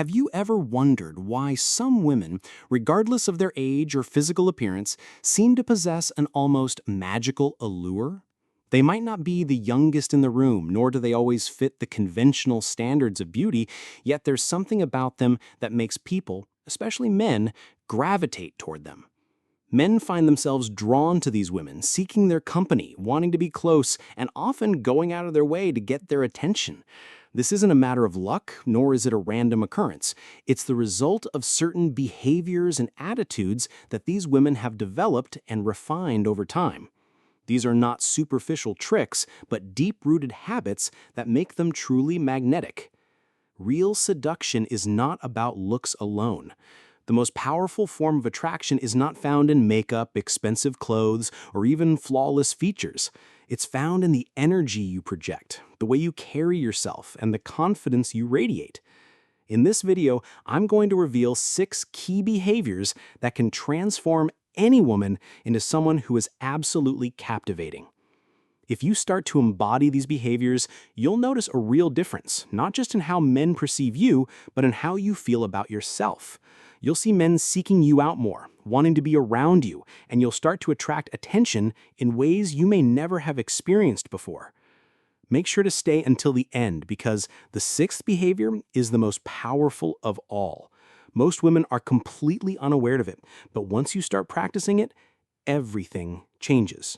Have you ever wondered why some women, regardless of their age or physical appearance, seem to possess an almost magical allure? They might not be the youngest in the room, nor do they always fit the conventional standards of beauty, yet there's something about them that makes people, especially men, gravitate toward them. Men find themselves drawn to these women, seeking their company, wanting to be close, and often going out of their way to get their attention. This isn't a matter of luck, nor is it a random occurrence. It's the result of certain behaviors and attitudes that these women have developed and refined over time. These are not superficial tricks, but deep-rooted habits that make them truly magnetic. Real seduction is not about looks alone. The most powerful form of attraction is not found in makeup, expensive clothes, or even flawless features. It's found in the energy you project, the way you carry yourself, and the confidence you radiate. In this video, I'm going to reveal 6 key behaviors that can transform any woman into someone who is absolutely captivating. If you start to embody these behaviors, you'll notice a real difference, not just in how men perceive you, but in how you feel about yourself. You'll see men seeking you out more, wanting to be around you, and you'll start to attract attention in ways you may never have experienced before. Make sure to stay until the end because the 6th behavior is the most powerful of all. Most women are completely unaware of it, but once you start practicing it, everything changes.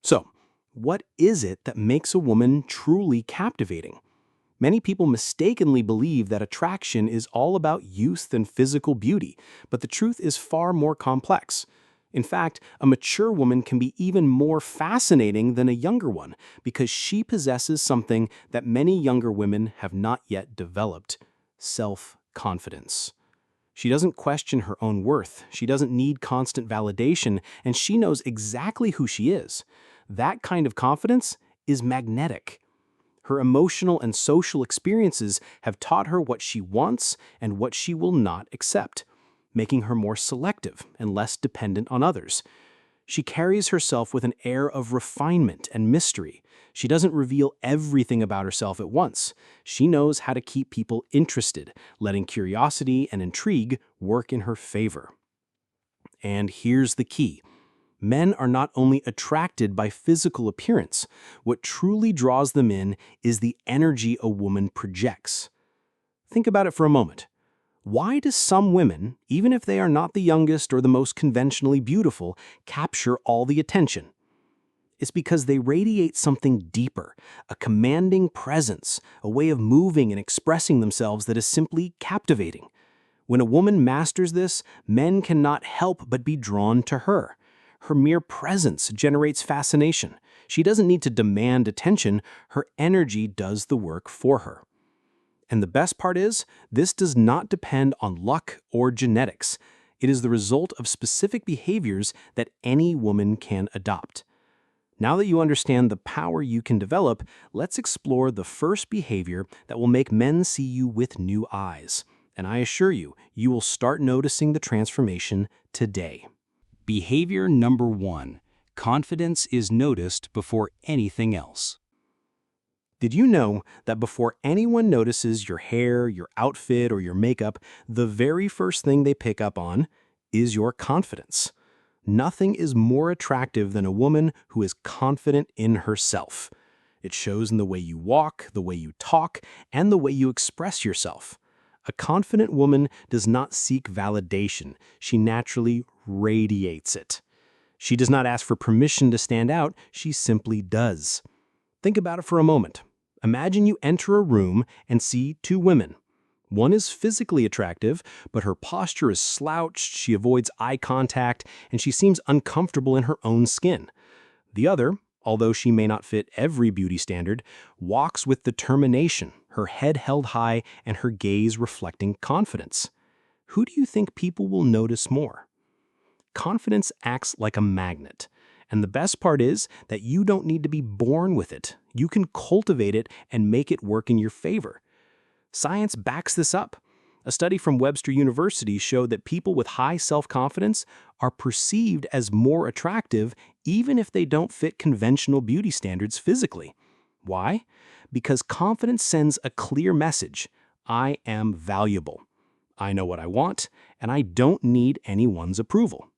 So, what is it that makes a woman truly captivating? Many people mistakenly believe that attraction is all about youth and physical beauty, but the truth is far more complex. In fact, a mature woman can be even more fascinating than a younger one because she possesses something that many younger women have not yet developed: self-confidence. She doesn't question her own worth, she doesn't need constant validation, and she knows exactly who she is. That kind of confidence is magnetic. Her emotional and social experiences have taught her what she wants and what she will not accept, making her more selective and less dependent on others. She carries herself with an air of refinement and mystery. She doesn't reveal everything about herself at once. She knows how to keep people interested, letting curiosity and intrigue work in her favor. And here's the key. Men are not only attracted by physical appearance. What truly draws them in is the energy a woman projects. Think about it for a moment. Why do some women, even if they are not the youngest or the most conventionally beautiful, capture all the attention? It's because they radiate something deeper, a commanding presence, a way of moving and expressing themselves that is simply captivating. When a woman masters this, men cannot help but be drawn to her. Her mere presence generates fascination. She doesn't need to demand attention, her energy does the work for her. And the best part is, this does not depend on luck or genetics. It is the result of specific behaviors that any woman can adopt. Now that you understand the power you can develop, let's explore the first behavior that will make men see you with new eyes. And I assure you, you will start noticing the transformation today. Behavior number 1. Confidence is noticed before anything else. Did you know that before anyone notices your hair, your outfit, or your makeup, the very first thing they pick up on is your confidence? Nothing is more attractive than a woman who is confident in herself. It shows in the way you walk, the way you talk, and the way you express yourself. A confident woman does not seek validation. She naturally radiates it. She does not ask for permission to stand out. She simply does. Think about it for a moment. Imagine you enter a room and see 2 women. One is physically attractive, but her posture is slouched, she avoids eye contact, and she seems uncomfortable in her own skin. The other, although she may not fit every beauty standard, walks with determination, her head held high and her gaze reflecting confidence. Who do you think people will notice more? Confidence acts like a magnet. And the best part is that you don't need to be born with it. You can cultivate it and make it work in your favor. Science backs this up. A study from Webster University showed that people with high self-confidence are perceived as more attractive even if they don't fit conventional beauty standards physically. Why? Because confidence sends a clear message. I am valuable. I know what I want, and I don't need anyone's approval.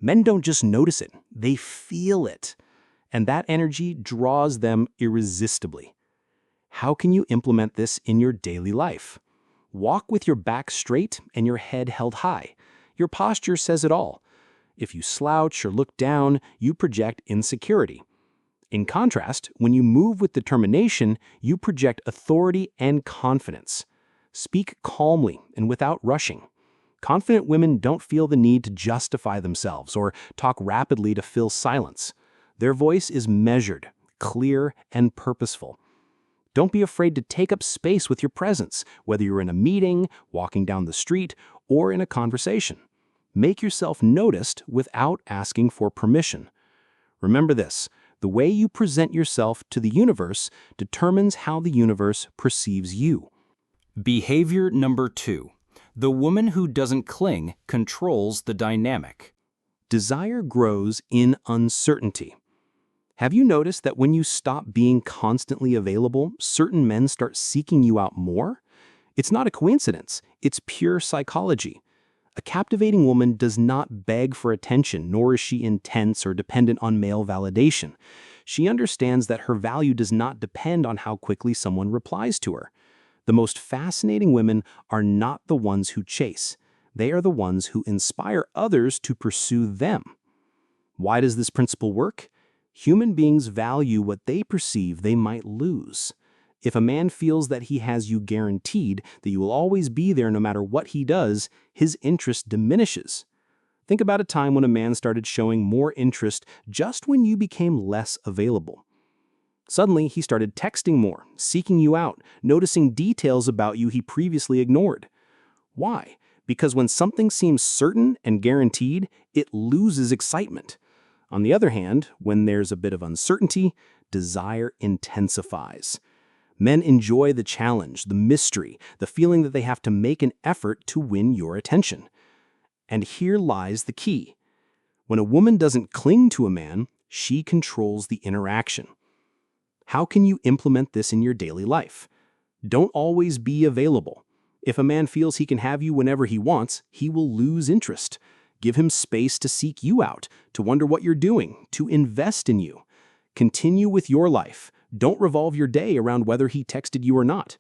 Men don't just notice it, they feel it. And that energy draws them irresistibly. How can you implement this in your daily life? Walk with your back straight and your head held high. Your posture says it all. If you slouch or look down, you project insecurity. In contrast, when you move with determination, you project authority and confidence. Speak calmly and without rushing. Confident women don't feel the need to justify themselves or talk rapidly to fill silence. Their voice is measured, clear, and purposeful. Don't be afraid to take up space with your presence, whether you're in a meeting, walking down the street, or in a conversation. Make yourself noticed without asking for permission. Remember this, the way you present yourself to the universe determines how the universe perceives you. Behavior number 2. The woman who doesn't cling controls the dynamic. Desire grows in uncertainty. Have you noticed that when you stop being constantly available, certain men start seeking you out more? It's not a coincidence, it's pure psychology. A captivating woman does not beg for attention, nor is she intense or dependent on male validation. She understands that her value does not depend on how quickly someone replies to her. The most fascinating women are not the ones who chase. They are the ones who inspire others to pursue them. Why does this principle work? Human beings value what they perceive they might lose. If a man feels that he has you guaranteed, that you will always be there no matter what he does, his interest diminishes. Think about a time when a man started showing more interest just when you became less available. Suddenly, he started texting more, seeking you out, noticing details about you he previously ignored. Why? Because when something seems certain and guaranteed, it loses excitement. On the other hand, when there's a bit of uncertainty, desire intensifies. Men enjoy the challenge, the mystery, the feeling that they have to make an effort to win your attention. And here lies the key. When a woman doesn't cling to a man, she controls the interaction. How can you implement this in your daily life? Don't always be available. If a man feels he can have you whenever he wants, he will lose interest. Give him space to seek you out, to wonder what you're doing, to invest in you. Continue with your life. Don't revolve your day around whether he texted you or not.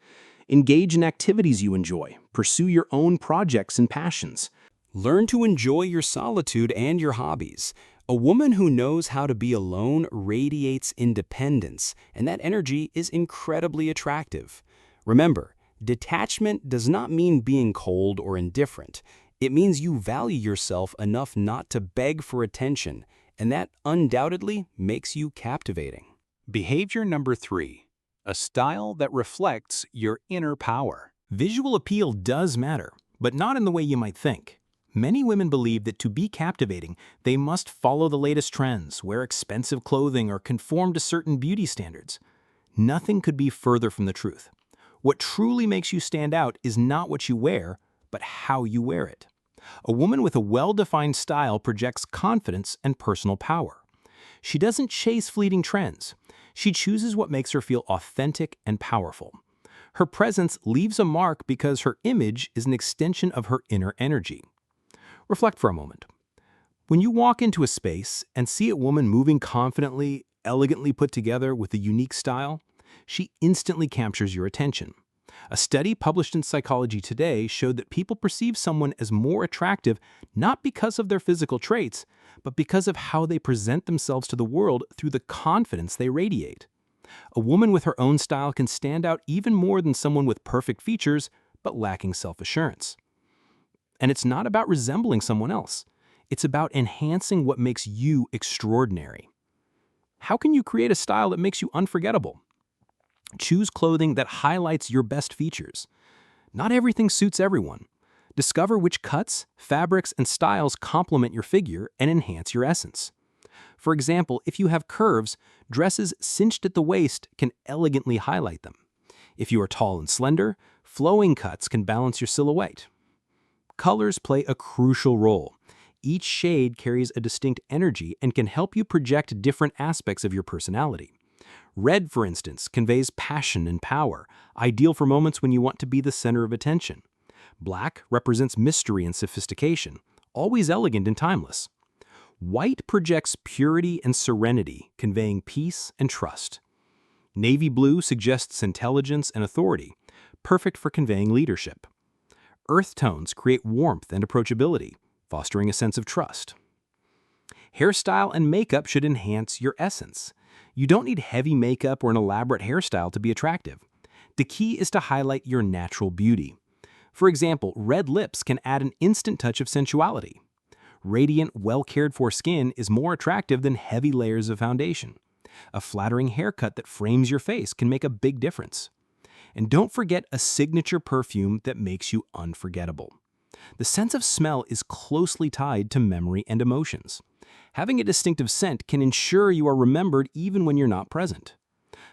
Engage in activities you enjoy. Pursue your own projects and passions. Learn to enjoy your solitude and your hobbies. A woman who knows how to be alone radiates independence, and that energy is incredibly attractive. Remember, detachment does not mean being cold or indifferent. It means you value yourself enough not to beg for attention, and that undoubtedly makes you captivating. Behavior number 3. A style that reflects your inner power. Visual appeal does matter, but not in the way you might think. Many women believe that to be captivating, they must follow the latest trends, wear expensive clothing, or conform to certain beauty standards. Nothing could be further from the truth. What truly makes you stand out is not what you wear, but how you wear it. A woman with a well-defined style projects confidence and personal power. She doesn't chase fleeting trends. She chooses what makes her feel authentic and powerful. Her presence leaves a mark because her image is an extension of her inner energy. Reflect for a moment. When you walk into a space and see a woman moving confidently, elegantly put together with a unique style, she instantly captures your attention. A study published in Psychology Today showed that people perceive someone as more attractive not because of their physical traits, but because of how they present themselves to the world through the confidence they radiate. A woman with her own style can stand out even more than someone with perfect features but lacking self-assurance. And it's not about resembling someone else. It's about enhancing what makes you extraordinary. How can you create a style that makes you unforgettable? Choose clothing that highlights your best features. Not everything suits everyone. Discover which cuts, fabrics, and styles complement your figure and enhance your essence. For example, if you have curves, dresses cinched at the waist can elegantly highlight them. If you are tall and slender, flowing cuts can balance your silhouette. Colors play a crucial role. Each shade carries a distinct energy and can help you project different aspects of your personality. Red, for instance, conveys passion and power, ideal for moments when you want to be the center of attention. Black represents mystery and sophistication, always elegant and timeless. White projects purity and serenity, conveying peace and trust. Navy blue suggests intelligence and authority, perfect for conveying leadership. Earth tones create warmth and approachability, fostering a sense of trust. Hairstyle and makeup should enhance your essence. You don't need heavy makeup or an elaborate hairstyle to be attractive. The key is to highlight your natural beauty. For example, red lips can add an instant touch of sensuality. Radiant, well-cared-for skin is more attractive than heavy layers of foundation. A flattering haircut that frames your face can make a big difference. And don't forget a signature perfume that makes you unforgettable. The sense of smell is closely tied to memory and emotions. Having a distinctive scent can ensure you are remembered even when you're not present.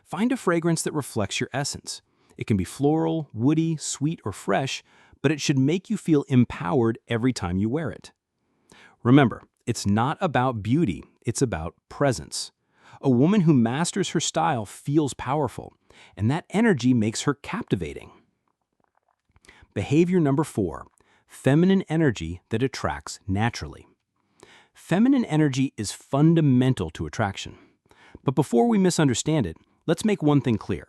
Find a fragrance that reflects your essence. It can be floral, woody, sweet, or fresh, but it should make you feel empowered every time you wear it. Remember, it's not about beauty, it's about presence. A woman who masters her style feels powerful, and that energy makes her captivating. Behavior number 4, feminine energy that attracts naturally. Feminine energy is fundamental to attraction. But before we misunderstand it, let's make one thing clear.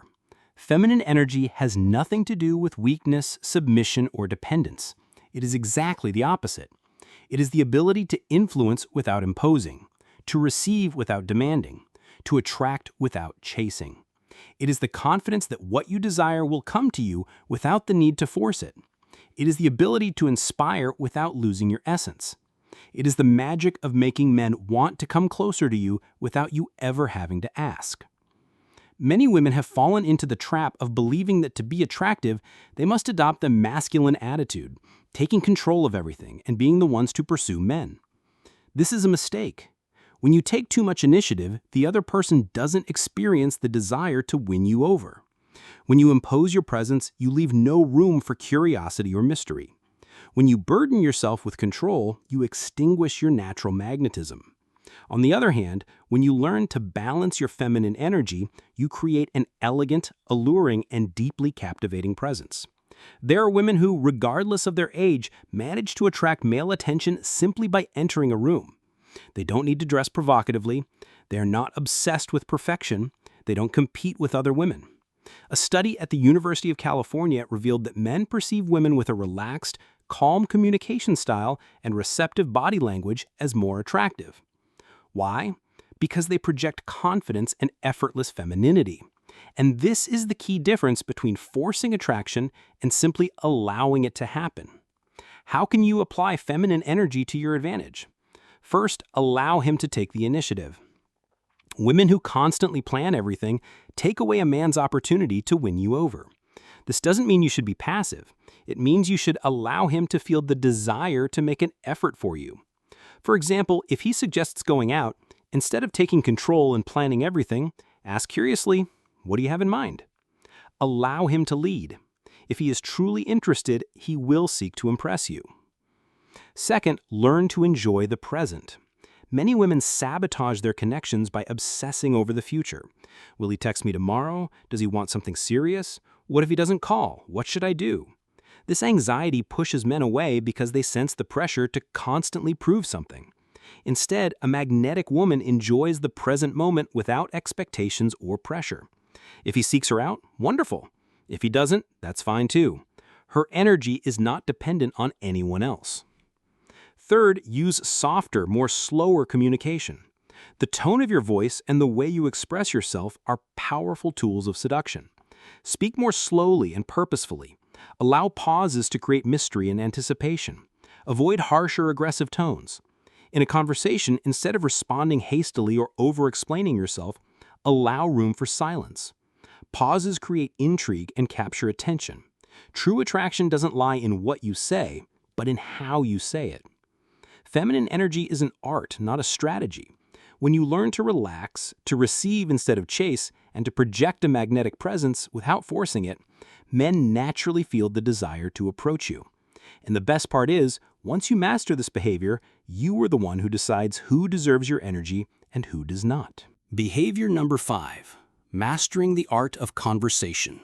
Feminine energy has nothing to do with weakness, submission, or dependence. It is exactly the opposite. It is the ability to influence without imposing, to receive without demanding, to attract without chasing. It is the confidence that what you desire will come to you without the need to force it. It is the ability to inspire without losing your essence. It is the magic of making men want to come closer to you without you ever having to ask. Many women have fallen into the trap of believing that to be attractive, they must adopt the masculine attitude, taking control of everything and being the ones to pursue men. This is a mistake. When you take too much initiative, the other person doesn't experience the desire to win you over. When you impose your presence, you leave no room for curiosity or mystery. When you burden yourself with control, you extinguish your natural magnetism. On the other hand, when you learn to balance your feminine energy, you create an elegant, alluring, and deeply captivating presence. There are women who, regardless of their age, manage to attract male attention simply by entering a room. They don't need to dress provocatively. They are not obsessed with perfection. They don't compete with other women. A study at the University of California revealed that men perceive women with a relaxed, calm communication style and receptive body language as more attractive. Why? Because they project confidence and effortless femininity. And this is the key difference between forcing attraction and simply allowing it to happen. How can you apply feminine energy to your advantage? First, allow him to take the initiative. Women who constantly plan everything take away a man's opportunity to win you over. This doesn't mean you should be passive. It means you should allow him to feel the desire to make an effort for you. For example, if he suggests going out, instead of taking control and planning everything, ask curiously, what do you have in mind? Allow him to lead. If he is truly interested, he will seek to impress you. Second, learn to enjoy the present. Many women sabotage their connections by obsessing over the future. Will he text me tomorrow? Does he want something serious? What if he doesn't call? What should I do? This anxiety pushes men away because they sense the pressure to constantly prove something. Instead, a magnetic woman enjoys the present moment without expectations or pressure. If he seeks her out, wonderful. If he doesn't, that's fine too. Her energy is not dependent on anyone else. Third, use softer, more slower communication. The tone of your voice and the way you express yourself are powerful tools of seduction. Speak more slowly and purposefully. Allow pauses to create mystery and anticipation. Avoid harsh or aggressive tones. In a conversation, instead of responding hastily or over-explaining yourself, allow room for silence. Pauses create intrigue and capture attention. True attraction doesn't lie in what you say, but in how you say it. Feminine energy is an art, not a strategy. When you learn to relax, to receive instead of chase, and to project a magnetic presence without forcing it, men naturally feel the desire to approach you. And the best part is, once you master this behavior, you are the one who decides who deserves your energy and who does not. Behavior number 5. Mastering the art of conversation.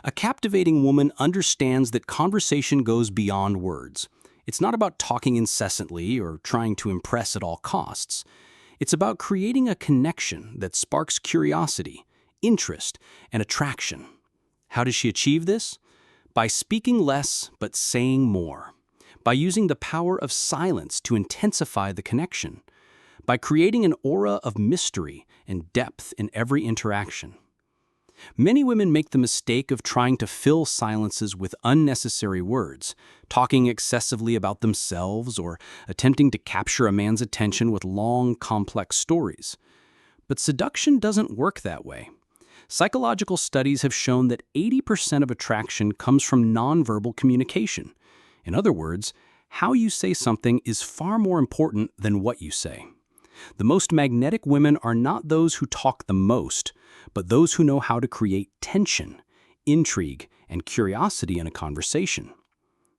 A captivating woman understands that conversation goes beyond words. It's not about talking incessantly or trying to impress at all costs. It's about creating a connection that sparks curiosity, interest, and attraction. How does she achieve this? By speaking less but saying more. By using the power of silence to intensify the connection. By creating an aura of mystery and depth in every interaction. Many women make the mistake of trying to fill silences with unnecessary words, talking excessively about themselves or attempting to capture a man's attention with long, complex stories. But seduction doesn't work that way. Psychological studies have shown that 80% of attraction comes from nonverbal communication. In other words, how you say something is far more important than what you say. The most magnetic women are not those who talk the most, but those who know how to create tension, intrigue, and curiosity in a conversation.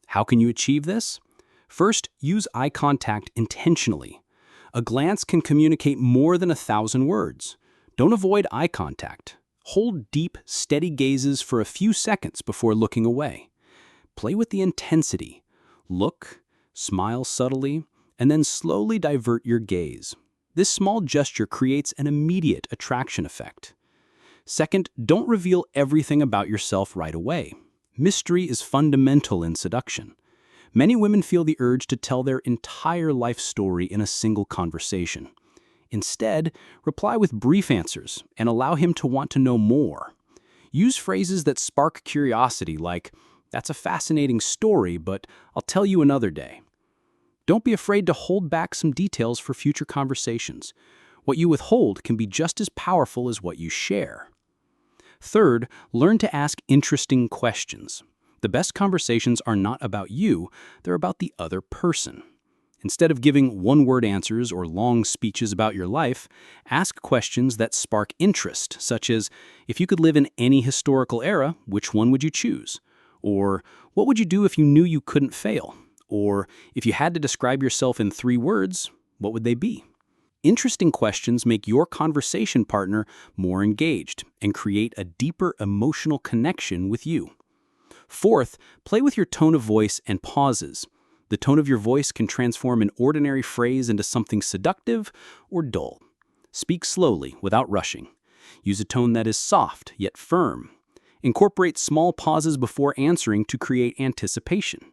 How can you achieve this? First, use eye contact intentionally. A glance can communicate more than 1,000 words. Don't avoid eye contact. Hold deep, steady gazes for a few seconds before looking away. Play with the intensity. Look, smile subtly, and then slowly divert your gaze. This small gesture creates an immediate attraction effect. Second, don't reveal everything about yourself right away. Mystery is fundamental in seduction. Many women feel the urge to tell their entire life story in a single conversation. Instead, reply with brief answers and allow him to want to know more. Use phrases that spark curiosity like, "That's a fascinating story, but I'll tell you another day." Don't be afraid to hold back some details for future conversations. What you withhold can be just as powerful as what you share. Third, learn to ask interesting questions. The best conversations are not about you, they're about the other person. Instead of giving one-word answers or long speeches about your life, ask questions that spark interest, such as, if you could live in any historical era, which one would you choose? Or, what would you do if you knew you couldn't fail? Or, if you had to describe yourself in 3 words, what would they be? Interesting questions make your conversation partner more engaged and create a deeper emotional connection with you. Fourth, play with your tone of voice and pauses. The tone of your voice can transform an ordinary phrase into something seductive or dull. Speak slowly without rushing. Use a tone that is soft yet firm. Incorporate small pauses before answering to create anticipation.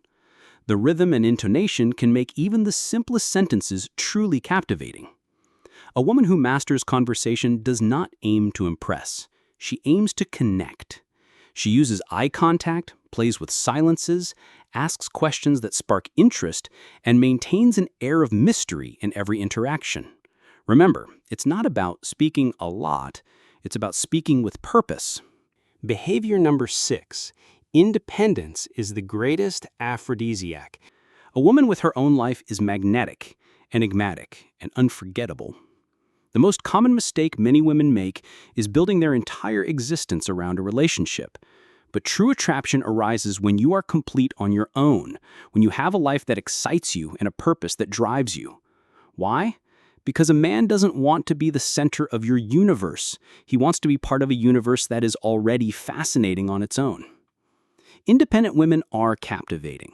The rhythm and intonation can make even the simplest sentences truly captivating. A woman who masters conversation does not aim to impress. She aims to connect. She uses eye contact, plays with silences, asks questions that spark interest, and maintains an air of mystery in every interaction. Remember, it's not about speaking a lot, it's about speaking with purpose. Behavior number 6. Independence is the greatest aphrodisiac. A woman with her own life is magnetic, enigmatic, and unforgettable. The most common mistake many women make is building their entire existence around a relationship. But true attraction arises when you are complete on your own, when you have a life that excites you and a purpose that drives you. Why? Because a man doesn't want to be the center of your universe. He wants to be part of a universe that is already fascinating on its own. Independent women are captivating.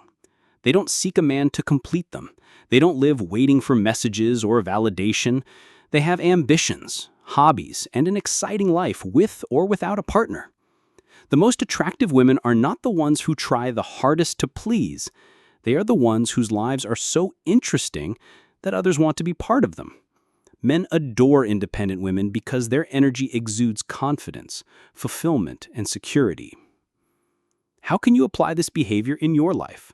They don't seek a man to complete them. They don't live waiting for messages or validation. They have ambitions, hobbies, and an exciting life with or without a partner. The most attractive women are not the ones who try the hardest to please. They are the ones whose lives are so interesting that others want to be part of them. Men adore independent women because their energy exudes confidence, fulfillment, and security. How can you apply this behavior in your life?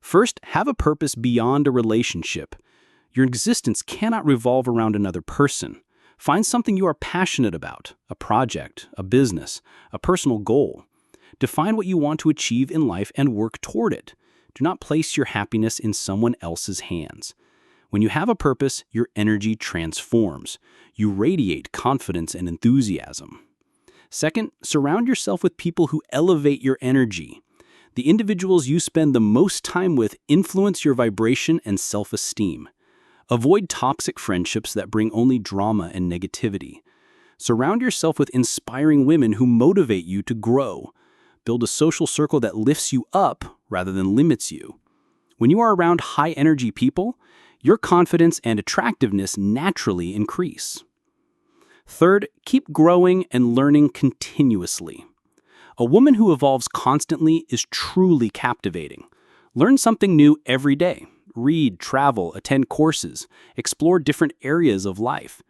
First, have a purpose beyond a relationship. Your existence cannot revolve around another person. Find something you are passionate about, a project, a business, a personal goal. Define what you want to achieve in life and work toward it. Do not place your happiness in someone else's hands. When you have a purpose, your energy transforms. You radiate confidence and enthusiasm. Second, surround yourself with people who elevate your energy. The individuals you spend the most time with influence your vibration and self-esteem. Avoid toxic friendships that bring only drama and negativity. Surround yourself with inspiring women who motivate you to grow. Build a social circle that lifts you up rather than limits you. When you are around high-energy people, your confidence and attractiveness naturally increase. Third, keep growing and learning continuously. A woman who evolves constantly is truly captivating. Learn something new every day. Read, travel, attend courses, explore different areas of life.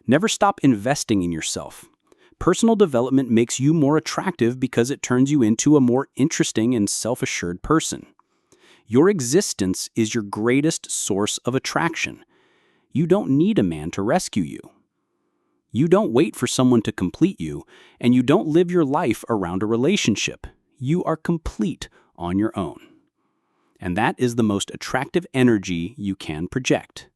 Never stop investing in yourself. Personal development makes you more attractive because it turns you into a more interesting and self-assured person. Your existence is your greatest source of attraction. You don't need a man to rescue you. You don't wait for someone to complete you, and you don't live your life around a relationship. You are complete on your own. And that is the most attractive energy you can project.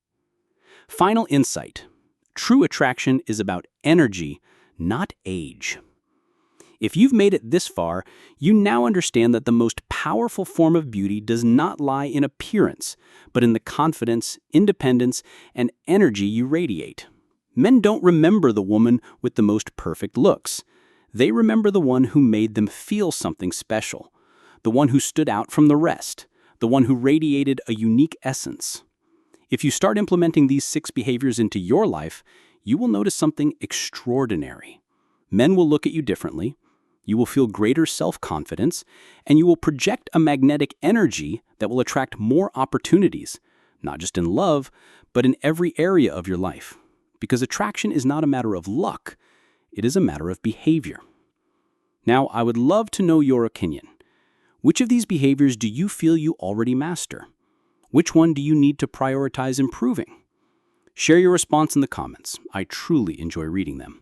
Final insight. True attraction is about energy, not age. If you've made it this far, you now understand that the most powerful form of beauty does not lie in appearance, but in the confidence, independence, and energy you radiate. Men don't remember the woman with the most perfect looks. They remember the one who made them feel something special, the one who stood out from the rest, the one who radiated a unique essence. If you start implementing these 6 behaviors into your life, you will notice something extraordinary. Men will look at you differently, you will feel greater self-confidence, and you will project a magnetic energy that will attract more opportunities, not just in love, but in every area of your life. Because attraction is not a matter of luck, it is a matter of behavior. Now, I would love to know your opinion. Which of these behaviors do you feel you already master? Which one do you need to prioritize improving? Share your response in the comments. I truly enjoy reading them.